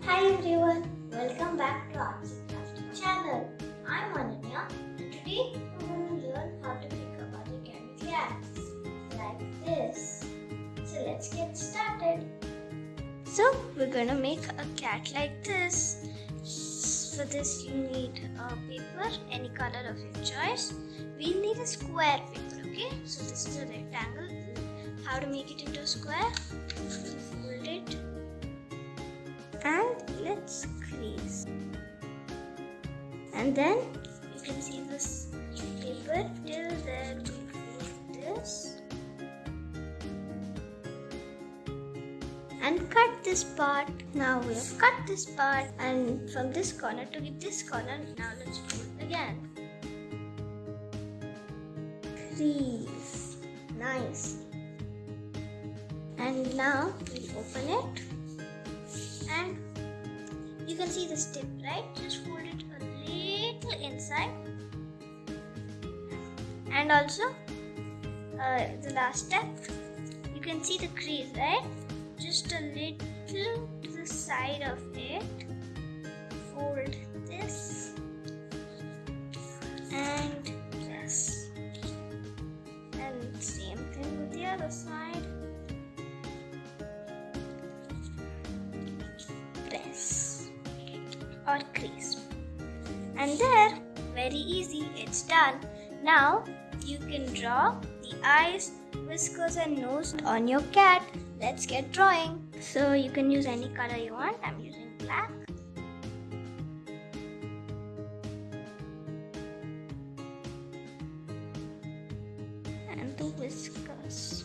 Hi everyone, welcome back to Arts and Crafting channel. I'm Ananya and today we're going to learn how to make a origami cat like this. So let's get started. So we're going to make a cat like this. For this you need a paper, any color of your choice. We'll need a square paper, okay? So this is a rectangle. How to make it into a square? Fold it. And let's crease. And then you can see this paper till there we fold this. And cut this part. Now we have cut this part, and from this corner to this corner, now let's fold again. Crease. Nice. And now we open it. And you can see this tip, right? Just fold it a little inside. And also, the last step, you can see the crease, right? Just a little to the side of it. Fold this and this. And same thing with the other side. Press or crease, and there, very easy, it's done. Now you can draw the eyes, whiskers and nose on your cat. Let's get drawing. So you can use any color you want. I'm using black. And the whiskers,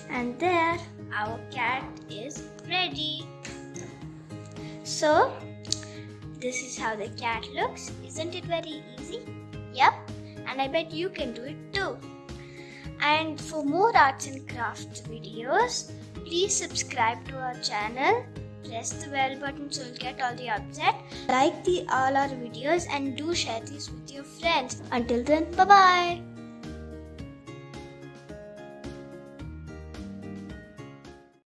and there our cat is ready. So, this is how the cat looks. Isn't it very easy? Yep, and I bet you can do it too. And for more arts and crafts videos, please subscribe to our channel. Press the bell button so you'll get all the updates. Like all our videos and do share these with your friends. Until then, bye-bye.